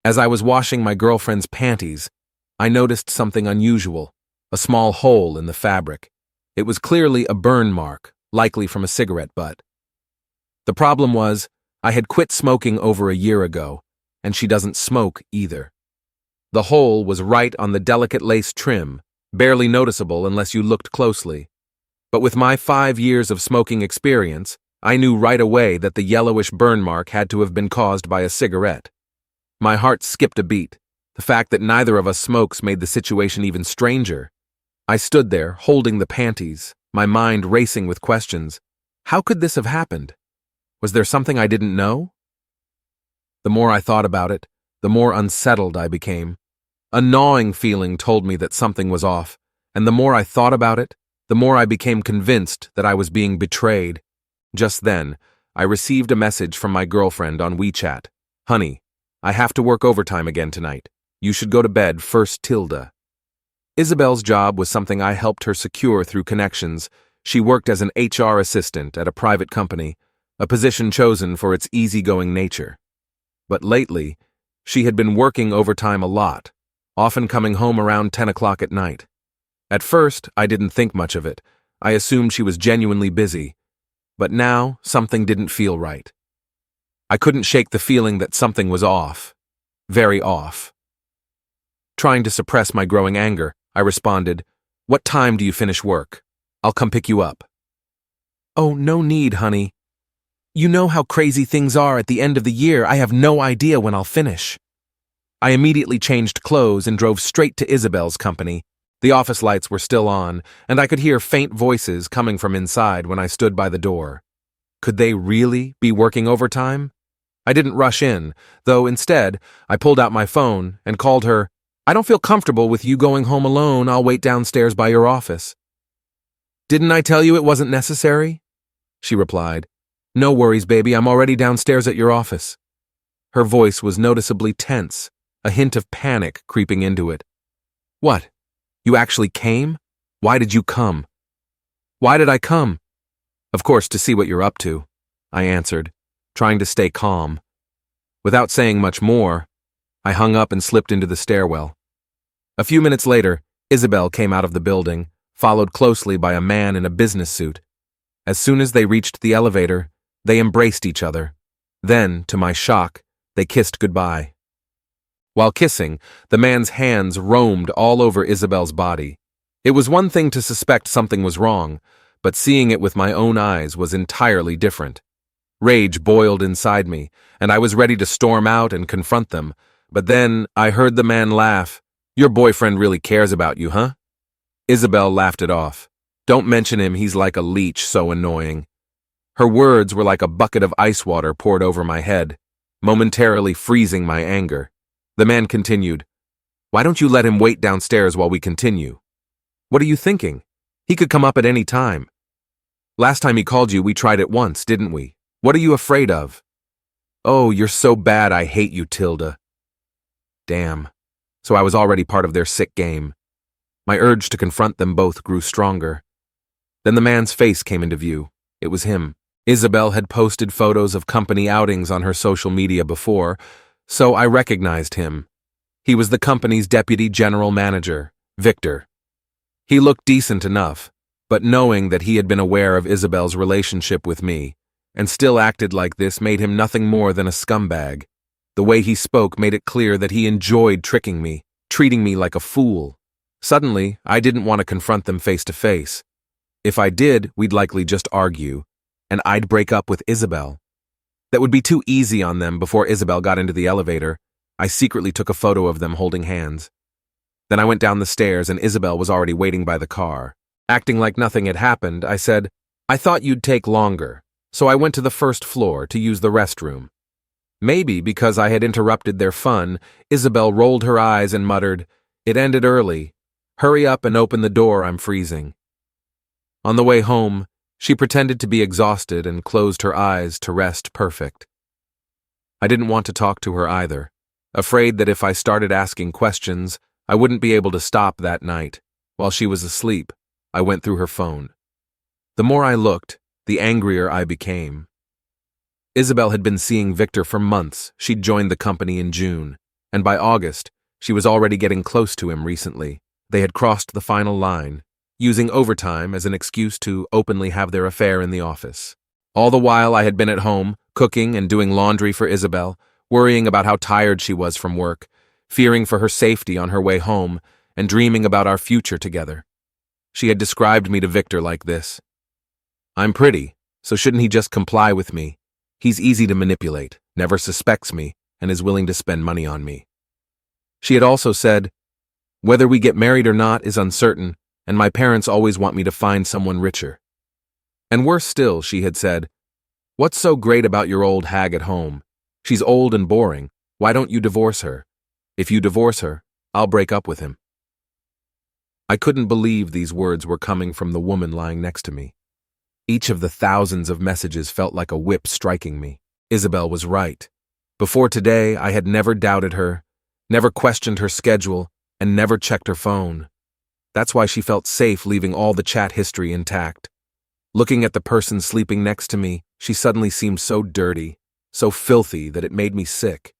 As I was washing my girlfriend's panties, I noticed something unusual, a small hole in the fabric. It was clearly a burn mark, likely from a cigarette butt. The problem was, I had quit smoking over a year ago, and she doesn't smoke either. The hole was right on the delicate lace trim, barely noticeable unless you looked closely. But with my 5 years of smoking experience, I knew right away that the yellowish burn mark had to have been caused by a cigarette. My heart skipped a beat. The fact that neither of us smokes made the situation even stranger. I stood there, holding the panties, my mind racing with questions. How could this have happened? Was there something I didn't know? The more I thought about it, the more unsettled I became. A gnawing feeling told me that something was off, and the more I thought about it, the more I became convinced that I was being betrayed. Just then, I received a message from my girlfriend on WeChat. "Honey, I have to work overtime again tonight. You should go to bed first, Tilda." Isabel's job was something I helped her secure through connections. She worked as an HR assistant at a private company, a position chosen for its easygoing nature. But lately, she had been working overtime a lot, often coming home around 10 o'clock at night. At first, I didn't think much of it. I assumed she was genuinely busy. But now, something didn't feel right. I couldn't shake the feeling that something was off. Very off. Trying to suppress my growing anger, I responded, "What time do you finish work? I'll come pick you up." "Oh, no need, honey. You know how crazy things are at the end of the year. I have no idea when I'll finish." I immediately changed clothes and drove straight to Isabel's company. The office lights were still on, and I could hear faint voices coming from inside when I stood by the door. Could they really be working overtime? I didn't rush in, though instead, I pulled out my phone and called her. "I don't feel comfortable with you going home alone. I'll wait downstairs by your office." "Didn't I tell you it wasn't necessary?" she replied. "No worries, baby. I'm already downstairs at your office." Her voice was noticeably tense, a hint of panic creeping into it. "What? You actually came? Why did you come?" "Why did I come?" "Of course, to see what you're up to," I answered, trying to stay calm. Without saying much more, I hung up and slipped into the stairwell. A few minutes later, Isabel came out of the building, followed closely by a man in a business suit. As soon as they reached the elevator, they embraced each other. Then, to my shock, they kissed goodbye. While kissing, the man's hands roamed all over Isabel's body. It was one thing to suspect something was wrong, but seeing it with my own eyes was entirely different. Rage boiled inside me, and I was ready to storm out and confront them, but then I heard the man laugh. "Your boyfriend really cares about you, huh?" Isabel laughed it off. "Don't mention him, he's like a leech, so annoying." Her words were like a bucket of ice water poured over my head, momentarily freezing my anger. The man continued, "Why don't you let him wait downstairs while we continue? What are you thinking? He could come up at any time. Last time he called you, we tried it once, didn't we? What are you afraid of?" "Oh, you're so bad, I hate you, Tilda." Damn. So I was already part of their sick game. My urge to confront them both grew stronger. Then the man's face came into view. It was him. Isabel had posted photos of company outings on her social media before, so I recognized him. He was the company's deputy general manager, Victor. He looked decent enough, but knowing that he had been aware of Isabel's relationship with me, and still acted like this, made him nothing more than a scumbag. The way he spoke made it clear that he enjoyed tricking me, treating me like a fool. Suddenly, I didn't want to confront them face to face. If I did, we'd likely just argue, and I'd break up with Isabel. That would be too easy on them. Before Isabel got into the elevator, I secretly took a photo of them holding hands. Then I went down the stairs and Isabel was already waiting by the car. Acting like nothing had happened, I said, "I thought you'd take longer, so I went to the first floor to use the restroom." Maybe because I had interrupted their fun, Isabel rolled her eyes and muttered, "It ended early. Hurry up and open the door, I'm freezing." On the way home, she pretended to be exhausted and closed her eyes to rest perfect. I didn't want to talk to her either, afraid that if I started asking questions, I wouldn't be able to stop that night. While she was asleep, I went through her phone. The more I looked, the angrier I became. Isabel had been seeing Victor for months. She'd joined the company in June. and by August, she was already getting close to him recently. They had crossed the final line, using overtime as an excuse to openly have their affair in the office. All the while I had been at home, cooking and doing laundry for Isabel, worrying about how tired she was from work, fearing for her safety on her way home, and dreaming about our future together. She had described me to Victor like this: "I'm pretty, so shouldn't he just comply with me? He's easy to manipulate, never suspects me, and is willing to spend money on me." She had also said, "Whether we get married or not is uncertain, and my parents always want me to find someone richer." And worse still, she had said, "What's so great about your old hag at home? She's old and boring. Why don't you divorce her? If you divorce her, I'll break up with him." I couldn't believe these words were coming from the woman lying next to me. Each of the thousands of messages felt like a whip striking me. Isabel was right. Before today, I had never doubted her, never questioned her schedule, and never checked her phone. That's why she felt safe leaving all the chat history intact. Looking at the person sleeping next to me, she suddenly seemed so dirty, so filthy that it made me sick.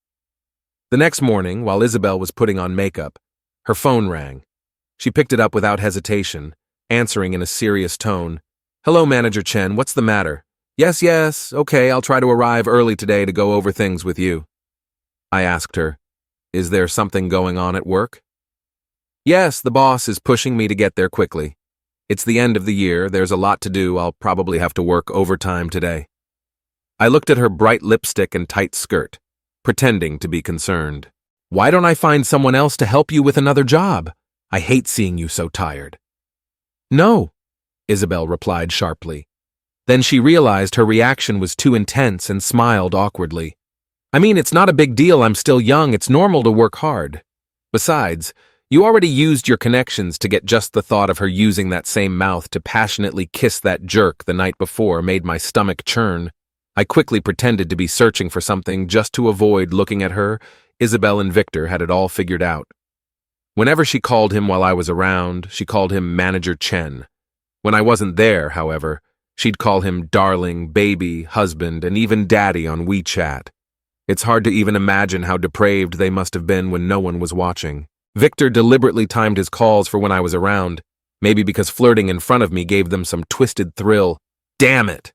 The next morning, while Isabel was putting on makeup, her phone rang. She picked it up without hesitation, answering in a serious tone. "Hello, Manager Chen, what's the matter?" Yes, okay, I'll try to arrive early today to go over things with you." I asked her, "Is there something going on at work?" "Yes, the boss is pushing me to get there quickly. It's the end of the year, there's a lot to do, I'll probably have to work overtime today." I looked at her bright lipstick and tight skirt, pretending to be concerned. "Why don't I find someone else to help you with another job? I hate seeing you so tired." "No," Isabel replied sharply. Then she realized her reaction was too intense and smiled awkwardly. "I mean, it's not a big deal, I'm still young, it's normal to work hard. Besides, you already used your connections to get just the thought of her using that same mouth to passionately kiss that jerk the night before made my stomach churn." I quickly pretended to be searching for something just to avoid looking at her. Isabel and Victor had it all figured out. Whenever she called him while I was around, she called him Manager Chen. When I wasn't there, however, she'd call him darling, baby, husband, and even daddy on WeChat. It's hard to even imagine how depraved they must have been when no one was watching. Victor deliberately timed his calls for when I was around, maybe because flirting in front of me gave them some twisted thrill. Damn it!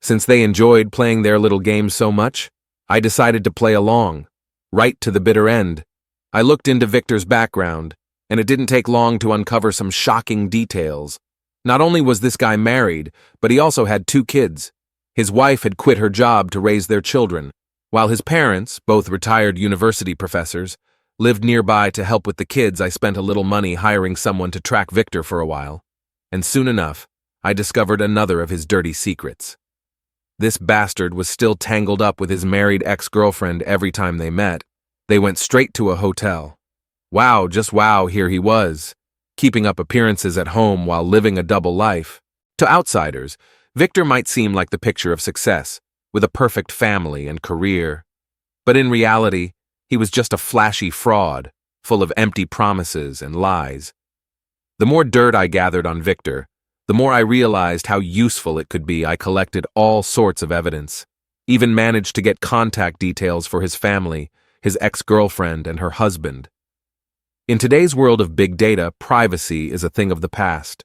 Since they enjoyed playing their little game so much, I decided to play along, right to the bitter end. I looked into Victor's background, and it didn't take long to uncover some shocking details. Not only was this guy married, but he also had 2 kids. His wife had quit her job to raise their children, while his parents, both retired university professors, lived nearby to help with the kids. I spent a little money hiring someone to track Victor for a while, and soon enough, I discovered another of his dirty secrets. This bastard was still tangled up with his married ex-girlfriend every time they met. They went straight to a hotel. Wow, just wow, here he was, keeping up appearances at home while living a double life. To outsiders, Victor might seem like the picture of success, with a perfect family and career. But in reality, he was just a flashy fraud, full of empty promises and lies. The more dirt I gathered on Victor, the more I realized how useful it could be. I collected all sorts of evidence, even managed to get contact details for his family, his ex-girlfriend, and her husband. In today's world of big data, privacy is a thing of the past.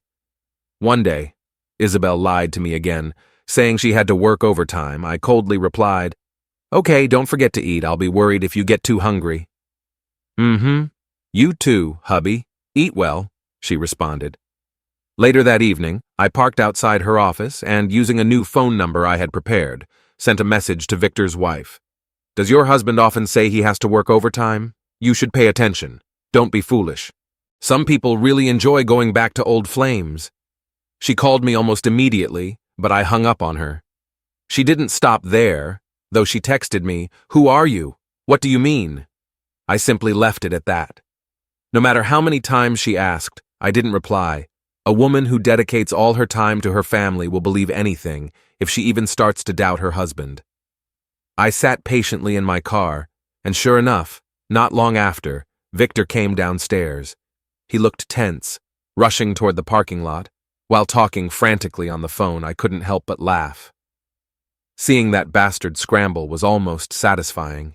One day, Isabel lied to me again, saying she had to work overtime. I coldly replied, "Okay, don't forget to eat. I'll be worried if you get too hungry." You too, hubby. Eat well," she responded. Later that evening, I parked outside her office and, using a new phone number I had prepared, sent a message to Victor's wife. "Does your husband often say he has to work overtime? You should pay attention. Don't be foolish. Some people really enjoy going back to old flames." She called me almost immediately, but I hung up on her. She didn't stop there, though she texted me, "Who are you? What do you mean?" I simply left it at that. No matter how many times she asked, I didn't reply. A woman who dedicates all her time to her family will believe anything if she even starts to doubt her husband. I sat patiently in my car, and sure enough, not long after, Victor came downstairs. He looked tense, rushing toward the parking lot. While talking frantically on the phone, I couldn't help but laugh. Seeing that bastard scramble was almost satisfying.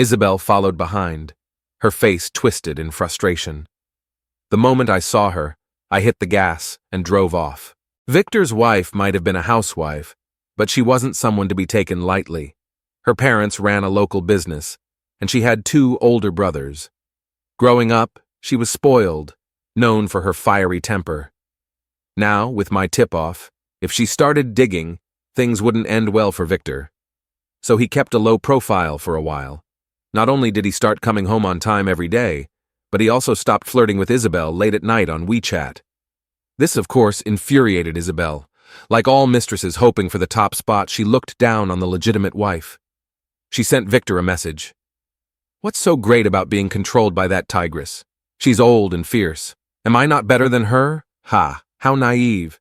Isabel followed behind, her face twisted in frustration. The moment I saw her, I hit the gas and drove off. Victor's wife might have been a housewife, but she wasn't someone to be taken lightly. Her parents ran a local business, and she had 2 older brothers. Growing up, she was spoiled, known for her fiery temper. Now, with my tip-off, if she started digging, things wouldn't end well for Victor. So he kept a low profile for a while. Not only did he start coming home on time every day, but he also stopped flirting with Isabel late at night on WeChat. This, of course, infuriated Isabel. Like all mistresses hoping for the top spot, she looked down on the legitimate wife. She sent Victor a message. "What's so great about being controlled by that tigress? She's old and fierce. Am I not better than her? Ha, how naive."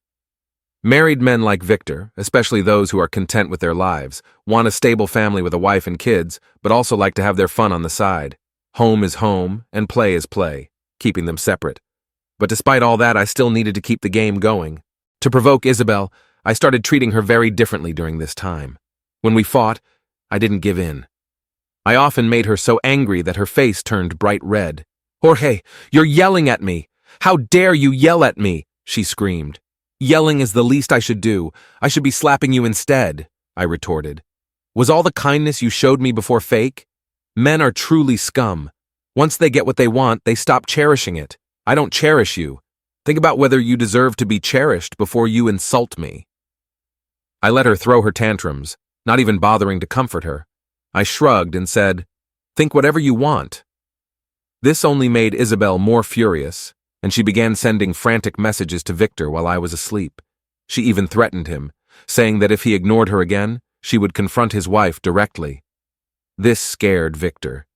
Married men like Victor, especially those who are content with their lives, want a stable family with a wife and kids, but also like to have their fun on the side. Home is home, and play is play, keeping them separate. But despite all that, I still needed to keep the game going. To provoke Isabel, I started treating her very differently during this time. When we fought, I didn't give in. I often made her so angry that her face turned bright red. "Jorge, you're yelling at me! How dare you yell at me!" she screamed. "Yelling is the least I should do. I should be slapping you instead," I retorted. "Was all the kindness you showed me before fake? Men are truly scum. Once they get what they want, they stop cherishing it. I don't cherish you. Think about whether you deserve to be cherished before you insult me." I let her throw her tantrums, not even bothering to comfort her. I shrugged and said, "Think whatever you want." This only made Isabel more furious, and she began sending frantic messages to Victor while I was asleep. She even threatened him, saying that if he ignored her again, she would confront his wife directly. This scared Victor.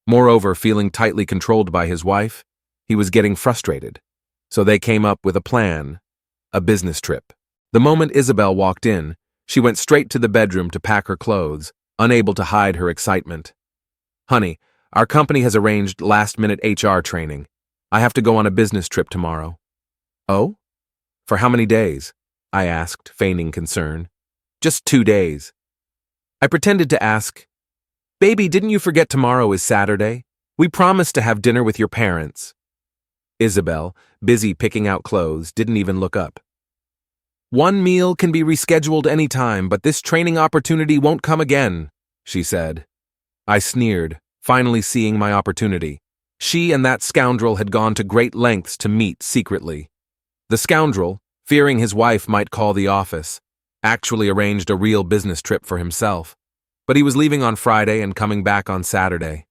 Moreover, feeling tightly controlled by his wife, he was getting frustrated. So they came up with a plan, a business trip. The moment Isabel walked in, she went straight to the bedroom to pack her clothes, unable to hide her excitement. "Honey, our company has arranged last-minute HR training. I have to go on a business trip tomorrow." "Oh? For how many days?" I asked, feigning concern. "Just 2 days." I pretended to ask, "Baby, didn't you forget tomorrow is Saturday? We promised to have dinner with your parents." Isabel, busy picking out clothes, didn't even look up. "One meal can be rescheduled any time, but this training opportunity won't come again," she said. I sneered, finally seeing my opportunity. She and that scoundrel had gone to great lengths to meet secretly. The scoundrel, fearing his wife might call the office, actually arranged a real business trip for himself. But he was leaving on Friday and coming back on Saturday.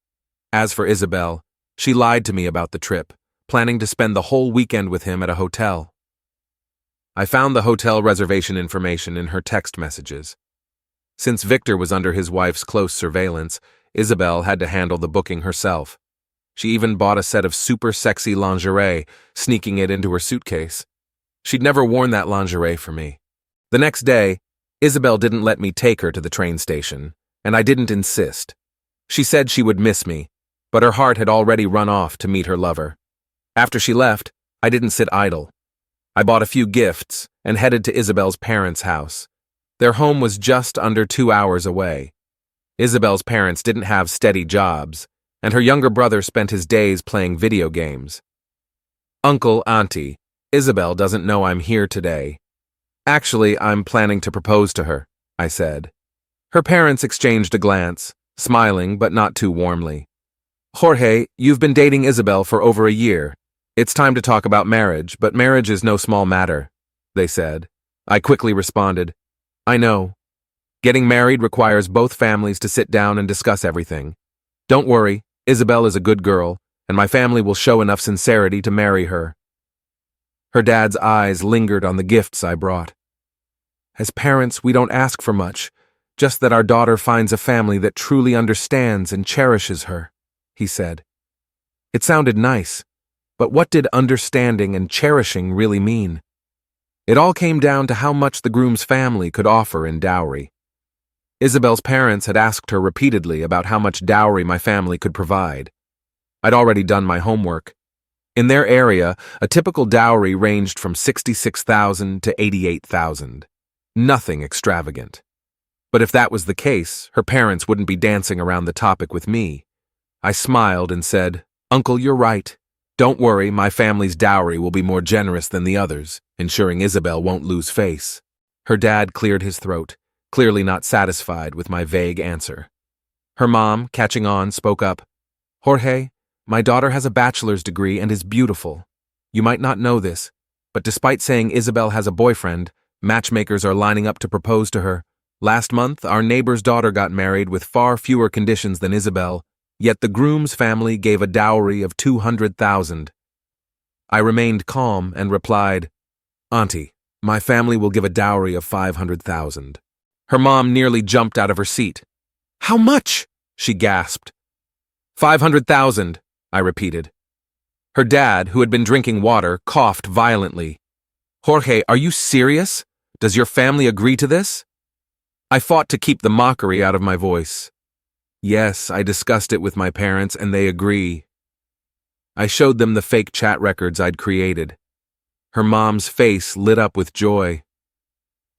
As for Isabel, she lied to me about the trip, planning to spend the whole weekend with him at a hotel. I found the hotel reservation information in her text messages. Since Victor was under his wife's close surveillance, Isabel had to handle the booking herself. She even bought a set of super sexy lingerie, sneaking it into her suitcase. She'd never worn that lingerie for me. The next day, Isabel didn't let me take her to the train station, and I didn't insist. She said she would miss me, but her heart had already run off to meet her lover. After she left, I didn't sit idle. I bought a few gifts and headed to Isabel's parents' house. Their home was just under 2 hours away. Isabel's parents didn't have steady jobs, and her younger brother spent his days playing video games. "Uncle, Auntie, Isabel doesn't know I'm here today. Actually, I'm planning to propose to her," I said. Her parents exchanged a glance, smiling but not too warmly. "Jorge, you've been dating Isabel for over a year. It's time to talk about marriage, but marriage is no small matter," they said. I quickly responded, "I know. Getting married requires both families to sit down and discuss everything. Don't worry, Isabel is a good girl, and my family will show enough sincerity to marry her." Her dad's eyes lingered on the gifts I brought. "As parents, we don't ask for much, just that our daughter finds a family that truly understands and cherishes her," he said. It sounded nice, but what did understanding and cherishing really mean? It all came down to how much the groom's family could offer in dowry. Isabel's parents had asked her repeatedly about how much dowry my family could provide. I'd already done my homework. In their area, a typical dowry ranged from $66,000 to $88,000. Nothing extravagant. But if that was the case, her parents wouldn't be dancing around the topic with me. I smiled and said, "Uncle, you're right. Don't worry, my family's dowry will be more generous than the others, ensuring Isabel won't lose face." Her dad cleared his throat, clearly not satisfied with my vague answer. Her mom, catching on, spoke up. "Jorge, my daughter has a bachelor's degree and is beautiful. You might not know this, but despite saying Isabel has a boyfriend, matchmakers are lining up to propose to her. Last month, our neighbor's daughter got married with far fewer conditions than Isabel, yet the groom's family gave a dowry of 200,000. I remained calm and replied, "Auntie, my family will give a dowry of 500,000. Her mom nearly jumped out of her seat. "How much?" she gasped. 500,000, I repeated. Her dad, who had been drinking water, coughed violently. "Jorge, are you serious? Does your family agree to this?" I fought to keep the mockery out of my voice. "Yes, I discussed it with my parents and they agree." I showed them the fake chat records I'd created. Her mom's face lit up with joy.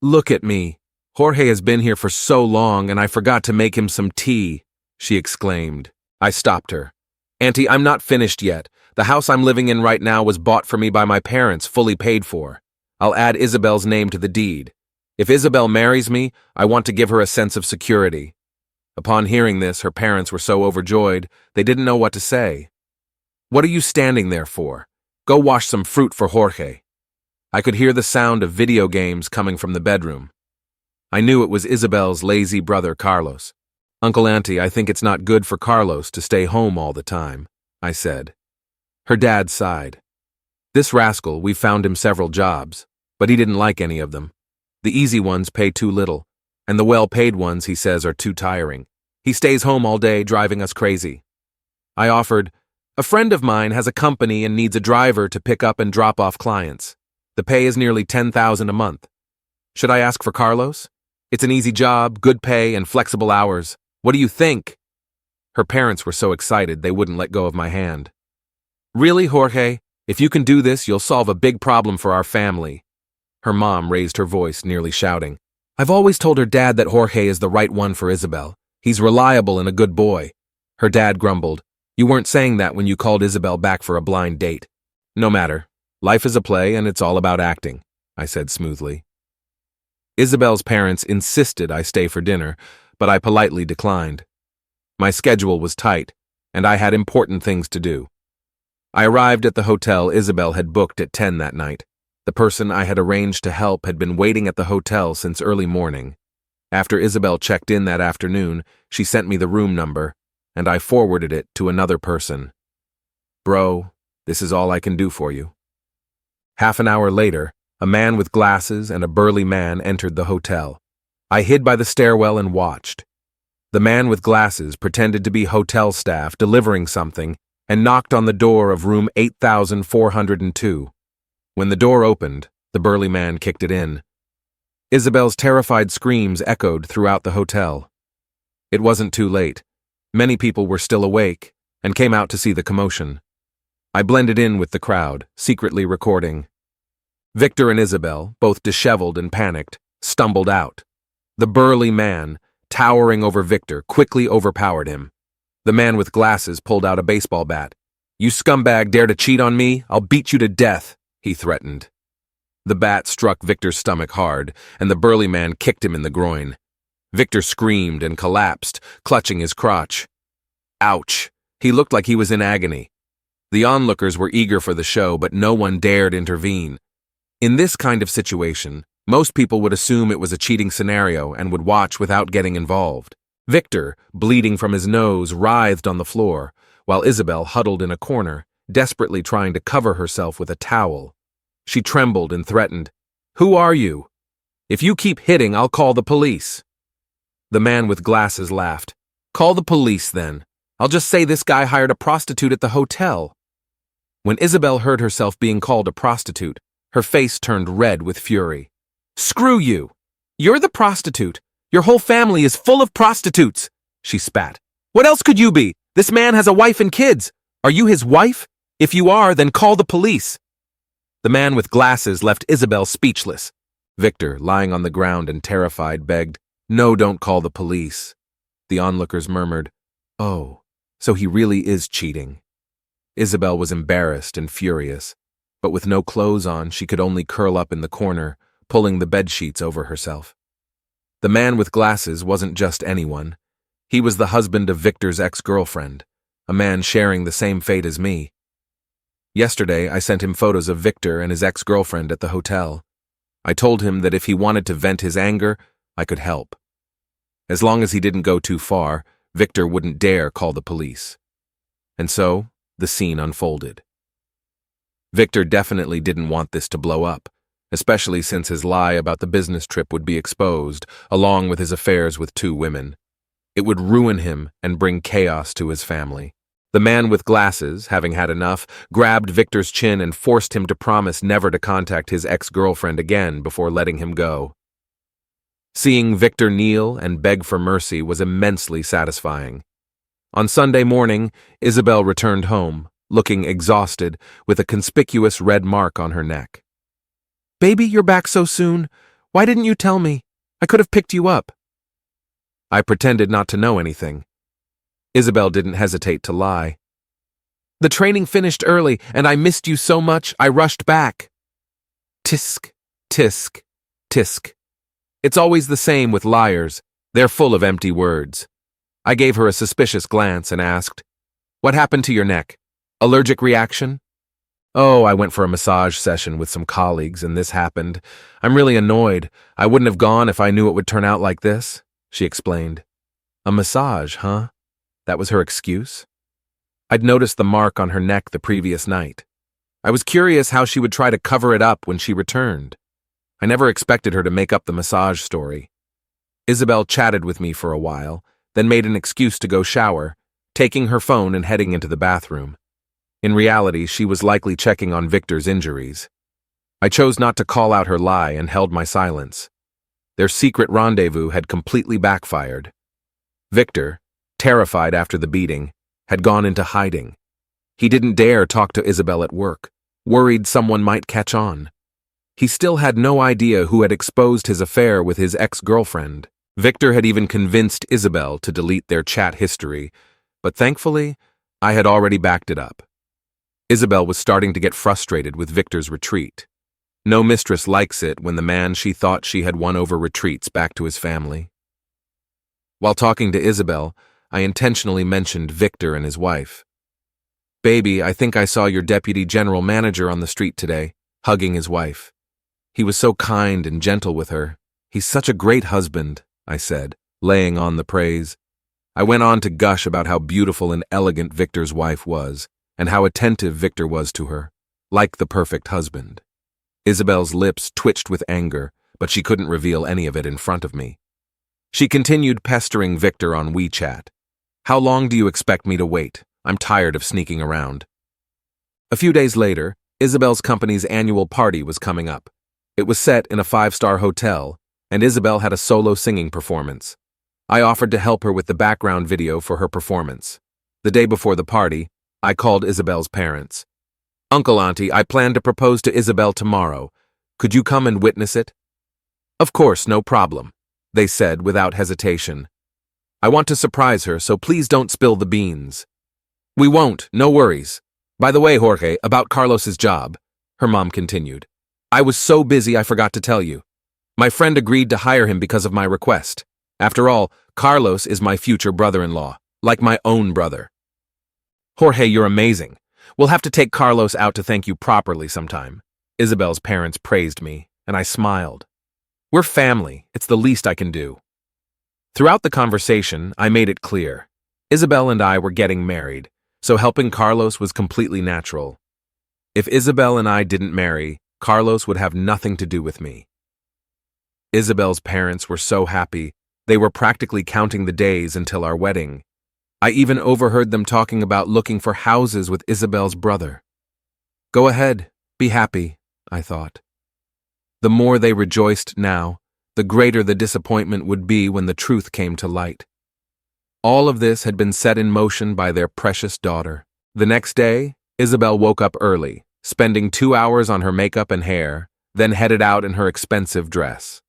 "Look at me. Jorge has been here for so long and I forgot to make him some tea," she exclaimed. I stopped her. "Auntie, I'm not finished yet. The house I'm living in right now was bought for me by my parents, fully paid for. I'll add Isabel's name to the deed. If Isabel marries me, I want to give her a sense of security." Upon hearing this, her parents were so overjoyed, they didn't know what to say. "What are you standing there for? Go wash some fruit for Jorge." I could hear the sound of video games coming from the bedroom. I knew it was Isabel's lazy brother, Carlos. "Uncle Auntie, I think it's not good for Carlos to stay home all the time," I said. Her dad sighed. "This rascal, we found him several jobs, but he didn't like any of them. The easy ones pay too little, and the well-paid ones, he says, are too tiring. He stays home all day, driving us crazy." I offered, "A friend of mine has a company and needs a driver to pick up and drop off clients. The pay is nearly 10,000 a month. Should I ask for Carlos? It's an easy job, good pay, and flexible hours. What do you think?" Her parents were so excited they wouldn't let go of my hand. "Really, Jorge? If you can do this, you'll solve a big problem for our family." Her mom raised her voice, nearly shouting. "I've always told her dad that Jorge is the right one for Isabel. He's reliable and a good boy." Her dad grumbled. "You weren't saying that when you called Isabel back for a blind date." "No matter. Life is a play and it's all about acting," I said smoothly. Isabel's parents insisted I stay for dinner, but I politely declined. My schedule was tight, and I had important things to do. I arrived at the hotel Isabel had booked at 10 that night. The person I had arranged to help had been waiting at the hotel since early morning. After Isabel checked in that afternoon, she sent me the room number, and I forwarded it to another person. "Bro, this is all I can do for you." Half an hour later, a man with glasses and a burly man entered the hotel. I hid by the stairwell and watched. The man with glasses pretended to be hotel staff delivering something and knocked on the door of room 8402. When the door opened, the burly man kicked it in. Isabel's terrified screams echoed throughout the hotel. It wasn't too late. Many people were still awake and came out to see the commotion. I blended in with the crowd, secretly recording. Victor and Isabel, both disheveled and panicked, stumbled out. The burly man, towering over Victor, quickly overpowered him. The man with glasses pulled out a baseball bat. "You scumbag dare to cheat on me? I'll beat you to death," he threatened. The bat struck Victor's stomach hard, and the burly man kicked him in the groin. Victor screamed and collapsed, clutching his crotch. Ouch! He looked like he was in agony. The onlookers were eager for the show, but no one dared intervene. In this kind of situation, most people would assume it was a cheating scenario and would watch without getting involved. Victor, bleeding from his nose, writhed on the floor, while Isabel huddled in a corner, desperately trying to cover herself with a towel. She trembled and threatened, "Who are you? If you keep hitting, I'll call the police." The man with glasses laughed. "Call the police, then. I'll just say this guy hired a prostitute at the hotel." When Isabel heard herself being called a prostitute, her face turned red with fury. "Screw you! You're the prostitute. Your whole family is full of prostitutes," she spat. "What else could you be? This man has a wife and kids. Are you his wife? If you are, then call the police." The man with glasses left Isabel speechless. Victor, lying on the ground and terrified, begged, No, don't call the police. The onlookers murmured, "Oh, so he really is cheating." Isabel was embarrassed and furious, but with no clothes on, she could only curl up in the corner, pulling the bedsheets over herself. The man with glasses wasn't just anyone. He was the husband of Victor's ex-girlfriend, a man sharing the same fate as me. Yesterday, I sent him photos of Victor and his ex-girlfriend at the hotel. I told him that if he wanted to vent his anger, I could help. As long as he didn't go too far, Victor wouldn't dare call the police. And so, the scene unfolded. Victor definitely didn't want this to blow up, especially since his lie about the business trip would be exposed, along with his affairs with 2 women. It would ruin him and bring chaos to his family. The man with glasses, having had enough, grabbed Victor's chin and forced him to promise never to contact his ex-girlfriend again before letting him go. Seeing Victor kneel and beg for mercy was immensely satisfying. On Sunday morning, Isabel returned home, looking exhausted, with a conspicuous red mark on her neck. "Baby, you're back so soon. Why didn't you tell me? I could have picked you up." I pretended not to know anything. Isabel didn't hesitate to lie. "The training finished early, and I missed you so much, I rushed back." Tisk, tisk, tisk. It's always the same with liars. They're full of empty words. I gave her a suspicious glance and asked, "What happened to your neck? Allergic reaction?" "Oh, I went for a massage session with some colleagues and this happened. I'm really annoyed. I wouldn't have gone if I knew it would turn out like this," she explained. A massage, huh? That was her excuse? I'd noticed the mark on her neck the previous night. I was curious how she would try to cover it up when she returned. I never expected her to make up the massage story. Isabel chatted with me for a while, then made an excuse to go shower, taking her phone and heading into the bathroom. In reality, she was likely checking on Victor's injuries. I chose not to call out her lie and held my silence. Their secret rendezvous had completely backfired. Victor, terrified after the beating, had gone into hiding. He didn't dare talk to Isabel at work, worried someone might catch on. He still had no idea who had exposed his affair with his ex-girlfriend. Victor had even convinced Isabel to delete their chat history, but thankfully, I had already backed it up. Isabel was starting to get frustrated with Victor's retreat. No mistress likes it when the man she thought she had won over retreats back to his family. While talking to Isabel, I intentionally mentioned Victor and his wife. "Baby, I think I saw your deputy general manager on the street today, hugging his wife. He was so kind and gentle with her. He's such a great husband," I said, laying on the praise. I went on to gush about how beautiful and elegant Victor's wife was, and how attentive Victor was to her, like the perfect husband. Isabel's lips twitched with anger, but she couldn't reveal any of it in front of me. She continued pestering Victor on WeChat. "How long do you expect me to wait? I'm tired of sneaking around." A few days later, Isabel's company's annual party was coming up. It was set in a 5-star hotel, and Isabel had a solo singing performance. I offered to help her with the background video for her performance. The day before the party, I called Isabel's parents. "Uncle, Auntie, I plan to propose to Isabel tomorrow. Could you come and witness it?" "Of course, no problem," they said without hesitation. "I want to surprise her, so please don't spill the beans." "We won't, no worries. By the way, Jorge, about Carlos's job," her mom continued. "I was so busy I forgot to tell you. My friend agreed to hire him because of my request. After all, Carlos is my future brother-in-law, like my own brother." "Jorge, you're amazing. We'll have to take Carlos out to thank you properly sometime." Isabel's parents praised me, and I smiled. "We're family. It's the least I can do." Throughout the conversation, I made it clear. Isabel and I were getting married, so helping Carlos was completely natural. If Isabel and I didn't marry, Carlos would have nothing to do with me. Isabel's parents were so happy, they were practically counting the days until our wedding. I even overheard them talking about looking for houses with Isabel's brother. Go ahead, be happy, I thought. The more they rejoiced now, the greater the disappointment would be when the truth came to light. All of this had been set in motion by their precious daughter. The next day, Isabel woke up early, spending 2 hours on her makeup and hair, then headed out in her expensive dress.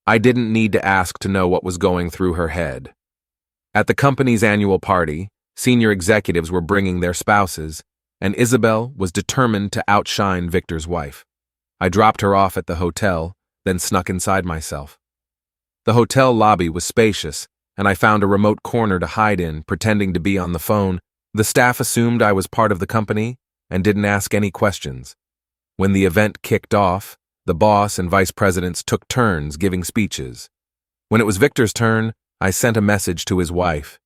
I didn't need to ask to know what was going through her head. At the company's annual party, senior executives were bringing their spouses, and Isabel was determined to outshine Victor's wife. I dropped her off at the hotel, then snuck inside myself. The hotel lobby was spacious, and I found a remote corner to hide in, pretending to be on the phone. The staff assumed I was part of the company and didn't ask any questions. When the event kicked off, the boss and vice presidents took turns giving speeches. When it was Victor's turn, I sent a message to his wife.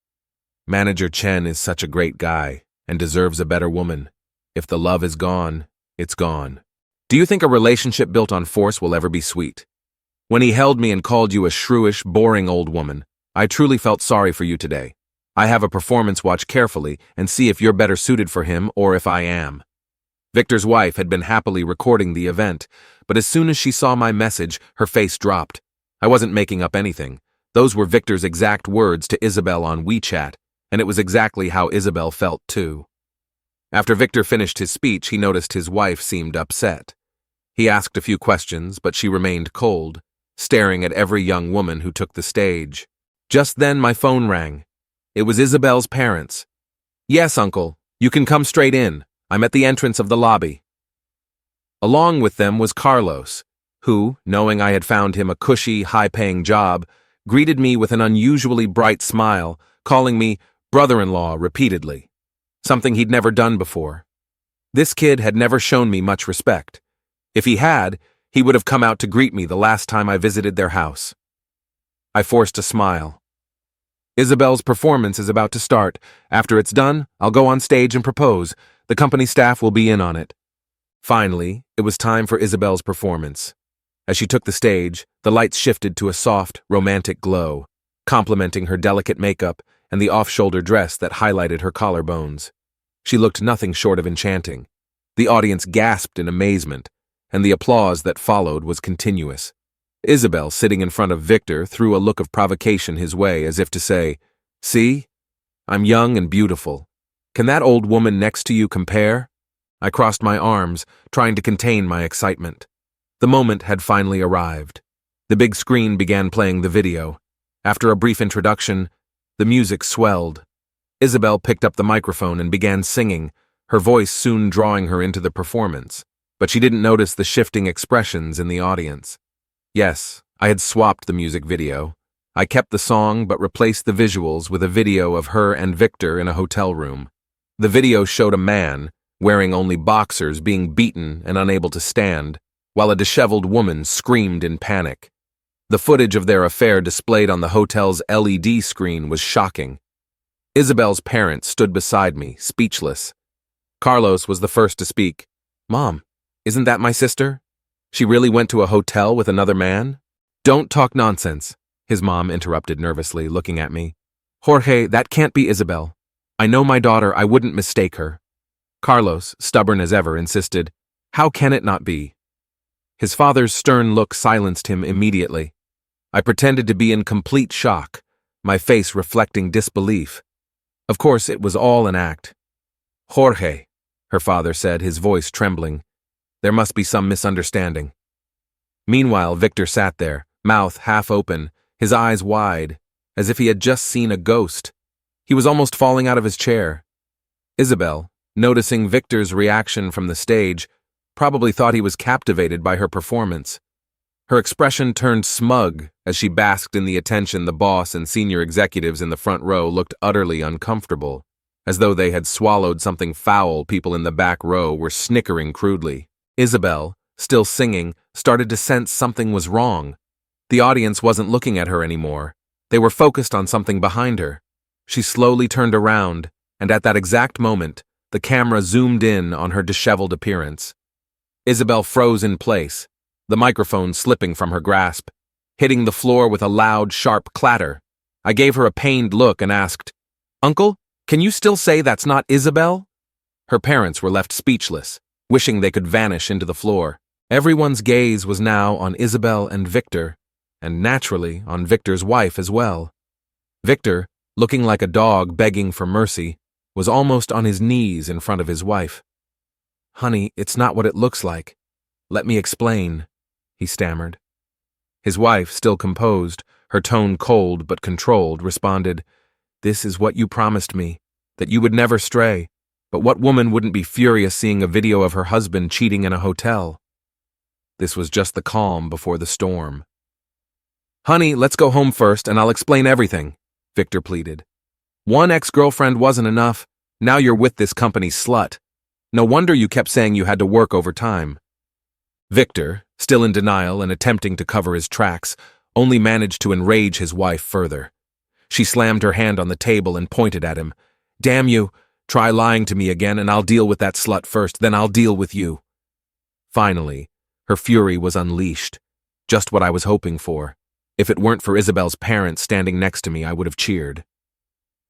Manager Chen is such a great guy and deserves a better woman. If the love is gone, it's gone. Do you think a relationship built on force will ever be sweet? When he held me and called you a shrewish, boring old woman, I truly felt sorry for you today. I have a performance watch carefully and see if you're better suited for him or if I am. Victor's wife had been happily recording the event, but as soon as she saw my message, her face dropped. I wasn't making up anything. Those were Victor's exact words to Isabel on WeChat, and it was exactly how Isabel felt too. After Victor finished his speech, he noticed his wife seemed upset. He asked a few questions, but she remained cold, staring at every young woman who took the stage. Just then my phone rang. It was Isabel's parents. Yes, uncle, you can come straight in. I'm at the entrance of the lobby. Along with them was Carlos, who, knowing I had found him a cushy, high-paying job, greeted me with an unusually bright smile, calling me brother-in-law repeatedly, something he'd never done before. This kid had never shown me much respect. If he had, he would have come out to greet me the last time I visited their house. I forced a smile. Isabel's performance is about to start. After it's done, I'll go on stage and propose. The company staff will be in on it. Finally, it was time for Isabel's performance. As she took the stage, the lights shifted to a soft, romantic glow, complementing her delicate makeup and the off-shoulder dress that highlighted her collarbones. She looked nothing short of enchanting. The audience gasped in amazement, and the applause that followed was continuous. Isabel, sitting in front of Victor, threw a look of provocation his way as if to say, "See? I'm young and beautiful. Can that old woman next to you compare?" I crossed my arms, trying to contain my excitement. The moment had finally arrived. The big screen began playing the video. After a brief introduction, the music swelled. Isabel picked up the microphone and began singing, her voice soon drawing her into the performance. But she didn't notice the shifting expressions in the audience. Yes, I had swapped the music video. I kept the song but replaced the visuals with a video of her and Victor in a hotel room. The video showed a man, wearing only boxers, being beaten and unable to stand, while a disheveled woman screamed in panic. The footage of their affair displayed on the hotel's LED screen was shocking. Isabel's parents stood beside me, speechless. Carlos was the first to speak. "Mom, isn't that my sister? She really went to a hotel with another man?" "Don't talk nonsense," his mom interrupted nervously, looking at me. "Jorge, that can't be Isabel. I know my daughter, I wouldn't mistake her." Carlos, stubborn as ever, insisted, "How can it not be?" His father's stern look silenced him immediately. I pretended to be in complete shock, my face reflecting disbelief. Of course, it was all an act. "Jorge," her father said, his voice trembling. "There must be some misunderstanding." Meanwhile, Victor sat there, mouth half open, his eyes wide, as if he had just seen a ghost. He was almost falling out of his chair. Isabel, noticing Victor's reaction from the stage, probably thought he was captivated by her performance. Her expression turned smug as she basked in the attention. The boss and senior executives in the front row looked utterly uncomfortable, as though they had swallowed something foul. People in the back row were snickering crudely. Isabel, still singing, started to sense something was wrong. The audience wasn't looking at her anymore. They were focused on something behind her. She slowly turned around, and at that exact moment, the camera zoomed in on her disheveled appearance. Isabel froze in place, the microphone slipping from her grasp, hitting the floor with a loud, sharp clatter. I gave her a pained look and asked, "Uncle, can you still say that's not Isabel?" Her parents were left speechless, wishing they could vanish into the floor. Everyone's gaze was now on Isabel and Victor, and naturally on Victor's wife as well. Victor, looking like a dog begging for mercy, was almost on his knees in front of his wife. "Honey, it's not what it looks like. Let me explain," he stammered. His wife, still composed, her tone cold but controlled, responded, "This is what you promised me, that you would never stray. But what woman wouldn't be furious seeing a video of her husband cheating in a hotel?" This was just the calm before the storm. "Honey, let's go home first and I'll explain everything," Victor pleaded. "One ex-girlfriend wasn't enough. Now you're with this company slut. No wonder you kept saying you had to work overtime." Victor, still in denial and attempting to cover his tracks, only managed to enrage his wife further. She slammed her hand on the table and pointed at him. "Damn you! Try lying to me again and I'll deal with that slut first, then I'll deal with you." Finally, her fury was unleashed. Just what I was hoping for. If it weren't for Isabel's parents standing next to me, I would have cheered.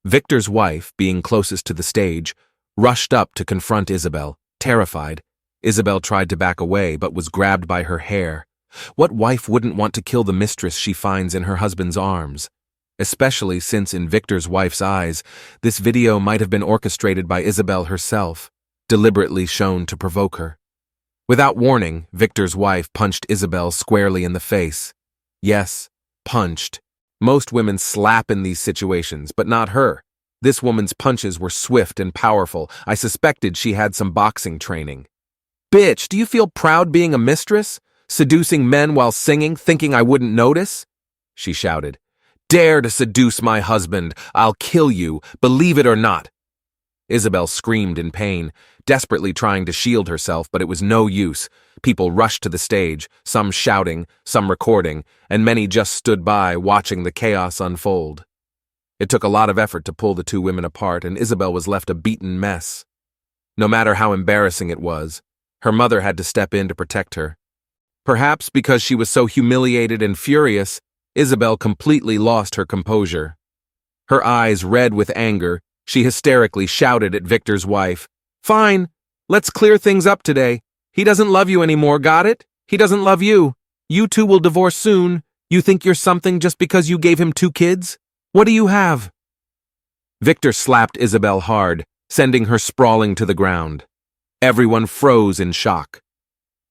Victor's wife, being closest to the stage, rushed up to confront Isabel, terrified. Isabel tried to back away, but was grabbed by her hair. What wife wouldn't want to kill the mistress she finds in her husband's arms? Especially since, in Victor's wife's eyes, this video might have been orchestrated by Isabel herself, deliberately shown to provoke her. Without warning, Victor's wife punched Isabel squarely in the face. Yes, punched. Most women slap in these situations, but not her. This woman's punches were swift and powerful. I suspected she had some boxing training. "Bitch, do you feel proud being a mistress? Seducing men while singing, thinking I wouldn't notice?" she shouted. "Dare to seduce my husband. I'll kill you, believe it or not." Isabel screamed in pain, desperately trying to shield herself, but it was no use. People rushed to the stage, some shouting, some recording, and many just stood by, watching the chaos unfold. It took a lot of effort to pull the two women apart, and Isabel was left a beaten mess. No matter how embarrassing it was, her mother had to step in to protect her. Perhaps because she was so humiliated and furious, Isabel completely lost her composure. Her eyes red with anger, she hysterically shouted at Victor's wife, "Fine, let's clear things up today. He doesn't love you anymore, got it? He doesn't love you. You two will divorce soon. You think you're something just because you gave him 2 kids? What do you have?" Victor slapped Isabel hard, sending her sprawling to the ground. Everyone froze in shock.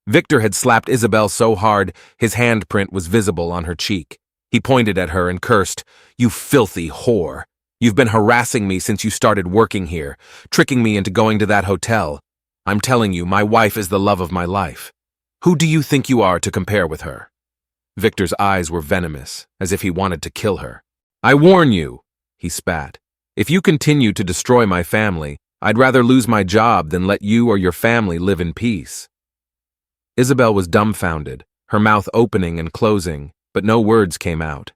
Victor had slapped Isabel so hard, his handprint was visible on her cheek. He pointed at her and cursed, "You filthy whore. You've been harassing me since you started working here, tricking me into going to that hotel. I'm telling you, my wife is the love of my life. Who do you think you are to compare with her?" Victor's eyes were venomous, as if he wanted to kill her. "I warn you," he spat. "If you continue to destroy my family, I'd rather lose my job than let you or your family live in peace." Isabel was dumbfounded, her mouth opening and closing, but no words came out.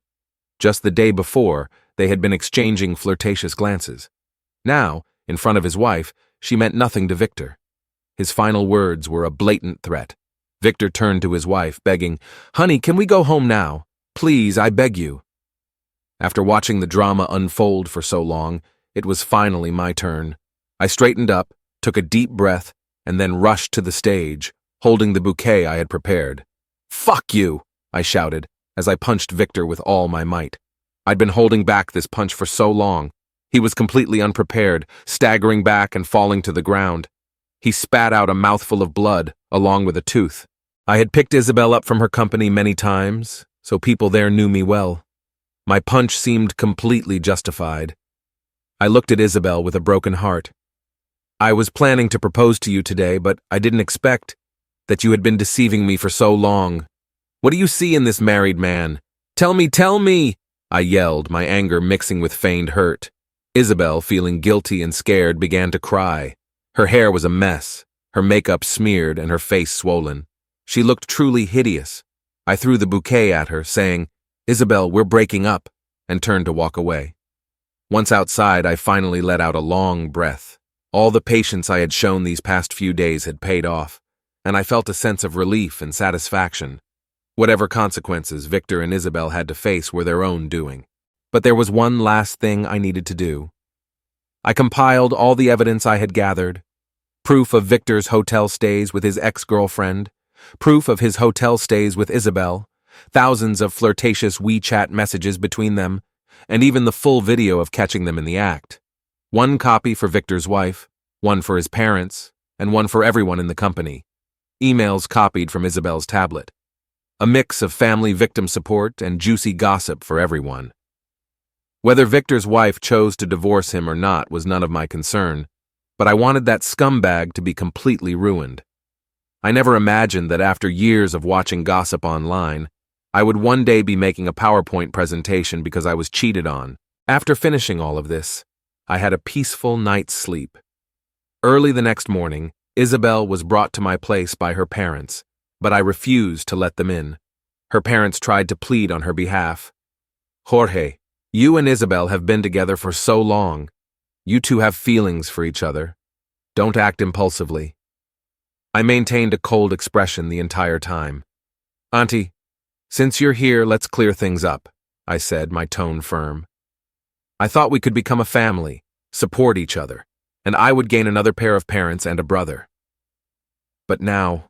Just the day before, they had been exchanging flirtatious glances. Now, in front of his wife, she meant nothing to Victor. His final words were a blatant threat. Victor turned to his wife, begging, "Honey, can we go home now? Please, I beg you." After watching the drama unfold for so long, it was finally my turn. I straightened up, took a deep breath, and then rushed to the stage, holding the bouquet I had prepared. "Fuck you!" I shouted, as I punched Victor with all my might. I'd been holding back this punch for so long. He was completely unprepared, staggering back and falling to the ground. He spat out a mouthful of blood, along with a tooth. I had picked Isabel up from her company many times, so people there knew me well. My punch seemed completely justified. I looked at Isabel with a broken heart. "I was planning to propose to you today, but I didn't expect that you had been deceiving me for so long. What do you see in this married man? Tell me, I yelled, my anger mixing with feigned hurt. Isabel, feeling guilty and scared, began to cry. Her hair was a mess, her makeup smeared and her face swollen. She looked truly hideous. I threw the bouquet at her, saying, "Isabel, we're breaking up," and turned to walk away. Once outside, I finally let out a long breath. All the patience I had shown these past few days had paid off, and I felt a sense of relief and satisfaction. Whatever consequences Victor and Isabel had to face were their own doing. But there was one last thing I needed to do. I compiled all the evidence I had gathered. Proof of Victor's hotel stays with his ex-girlfriend, proof of his hotel stays with Isabel, thousands of flirtatious WeChat messages between them, and even the full video of catching them in the act. One copy for Victor's wife, one for his parents, and one for everyone in the company. Emails copied from Isabel's tablet. a mix of family victim support and juicy gossip for everyone. Whether Victor's wife chose to divorce him or not was none of my concern, but I wanted that scumbag to be completely ruined. I never imagined that after years of watching gossip online, I would one day be making a PowerPoint presentation because I was cheated on. After finishing all of this, I had a peaceful night's sleep. Early the next morning, Isabel was brought to my place by her parents, but I refused to let them in. Her parents tried to plead on her behalf. "Jorge, you and Isabel have been together for so long. You two have feelings for each other. Don't act impulsively." I maintained a cold expression the entire time. "Auntie, since you're here, let's clear things up," I said, my tone firm. I thought we could become a family, support each other, and I would gain another pair of parents and a brother. But now,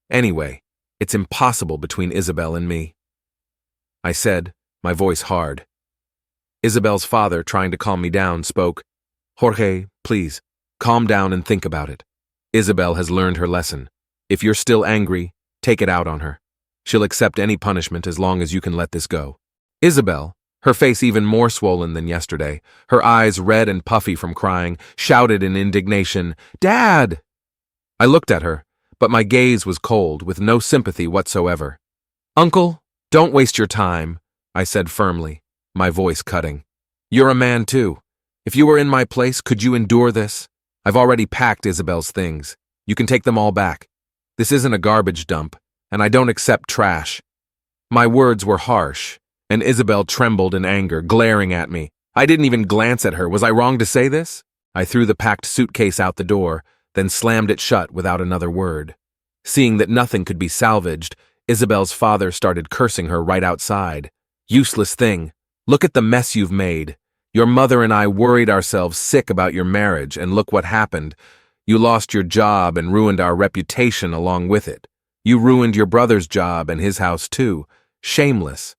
anyway, it's impossible between Isabel and me, I said, my voice hard. Isabel's father, trying to calm me down, spoke. "Jorge, please, calm down and think about it. Isabel has learned her lesson. If you're still angry, take it out on her. She'll accept any punishment as long as you can let this go." Isabel, her face even more swollen than yesterday, her eyes red and puffy from crying, shouted in indignation, "Dad!" I looked at her, but my gaze was cold, with no sympathy whatsoever. "Uncle, don't waste your time," I said firmly, my voice cutting. "You're a man too. If you were in my place, could you endure this? I've already packed Isabel's things. You can take them all back. This isn't a garbage dump, and I don't accept trash." My words were harsh, and Isabel trembled in anger, glaring at me. I didn't even glance at her. Was I wrong to say this? I threw the packed suitcase out the door, then slammed it shut without another word. Seeing that nothing could be salvaged, Isabel's father started cursing her right outside. "Useless thing. Look at the mess you've made. Your mother and I worried ourselves sick about your marriage, and look what happened. You lost your job and ruined our reputation along with it. You ruined your brother's job and his house too. Shameless.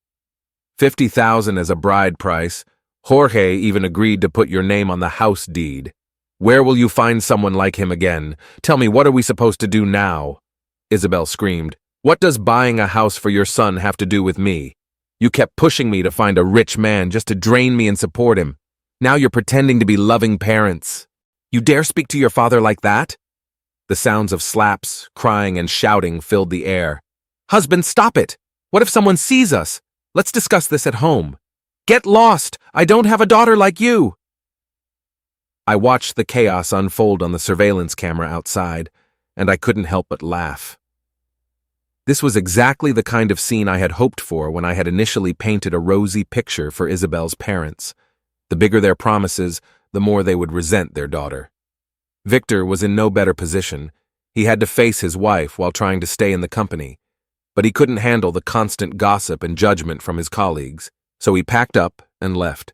50,000 as a bride price. Jorge even agreed to put your name on the house deed. Where will you find someone like him again? Tell me, what are we supposed to do now?" Isabel screamed. "What does buying a house for your son have to do with me? You kept pushing me to find a rich man just to drain me and support him. Now you're pretending to be loving parents. You dare speak to your father like that?" The sounds of slaps, crying, and shouting filled the air. "Husband, stop it! What if someone sees us? Let's discuss this at home. Get lost! I don't have a daughter like you!" I watched the chaos unfold on the surveillance camera outside, and I couldn't help but laugh. This was exactly the kind of scene I had hoped for when I had initially painted a rosy picture for Isabel's parents. The bigger their promises, the more they would resent their daughter. Victor was in no better position. He had to face his wife while trying to stay in the company, but he couldn't handle the constant gossip and judgment from his colleagues, so he packed up and left.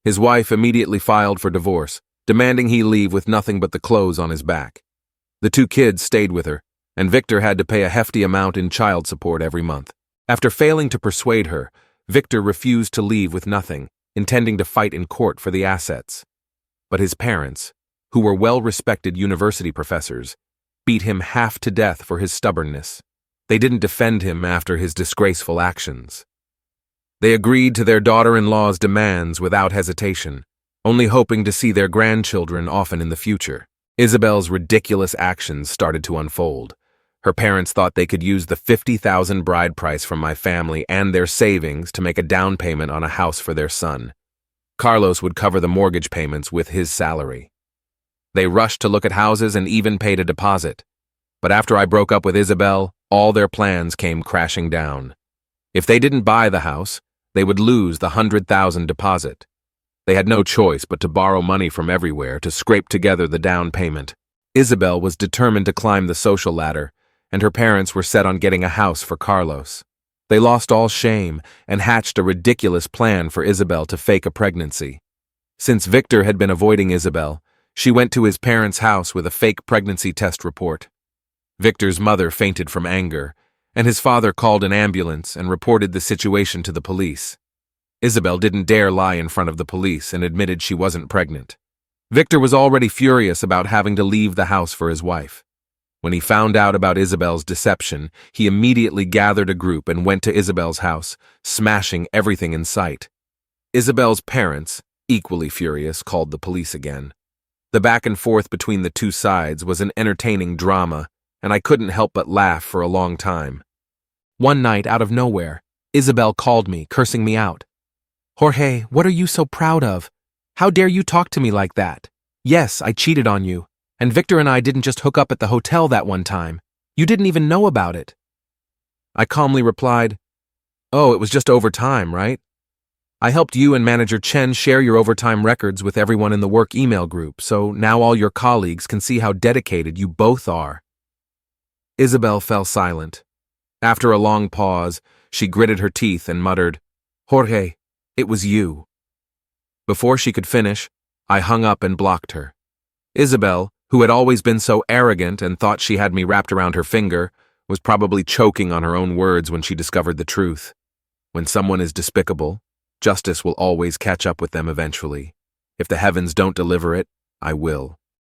His wife immediately filed for divorce, demanding he leave with nothing but the clothes on his back. The two kids stayed with her, and Victor had to pay a hefty amount in child support every month. After failing to persuade her, Victor refused to leave with nothing, intending to fight in court for the assets. But his parents, who were well-respected university professors, beat him half to death for his stubbornness. They didn't defend him after his disgraceful actions. They agreed to their daughter-in-law's demands without hesitation, only hoping to see their grandchildren often in the future. Isabel's ridiculous actions started to unfold. Her parents thought they could use the 50,000 bride price from my family and their savings to make a down payment on a house for their son. Carlos would cover the mortgage payments with his salary. They rushed to look at houses and even paid a deposit. But after I broke up with Isabel, all their plans came crashing down. If they didn't buy the house, they would lose the 100,000 deposit. They had no choice but to borrow money from everywhere to scrape together the down payment. Isabel was determined to climb the social ladder, and her parents were set on getting a house for Carlos. They lost all shame and hatched a ridiculous plan for Isabel to fake a pregnancy. Since Victor had been avoiding Isabel, she went to his parents' house with a fake pregnancy test report. Victor's mother fainted from anger, and his father called an ambulance and reported the situation to the police. Isabel didn't dare lie in front of the police and admitted she wasn't pregnant. Victor was already furious about having to leave the house for his wife. When he found out about Isabel's deception, he immediately gathered a group and went to Isabel's house, smashing everything in sight. Isabel's parents, equally furious, called the police again. The back and forth between the two sides was an entertaining drama, and I couldn't help but laugh for a long time. One night, out of nowhere, Isabel called me, cursing me out. "Jorge, what are you so proud of? How dare you talk to me like that? Yes, I cheated on you. And Victor and I didn't just hook up at the hotel that one time. You didn't even know about it." I calmly replied, "Oh, it was just overtime, right? I helped you and Manager Chen share your overtime records with everyone in the work email group, so now all your colleagues can see how dedicated you both are." Isabel fell silent. After a long pause, she gritted her teeth and muttered, "Jorge, it was you." Before she could finish, I hung up and blocked her. Isabel, who had always been so arrogant and thought she had me wrapped around her finger, was probably choking on her own words when she discovered the truth. When someone is despicable, justice will always catch up with them eventually. If the heavens don't deliver it, I will.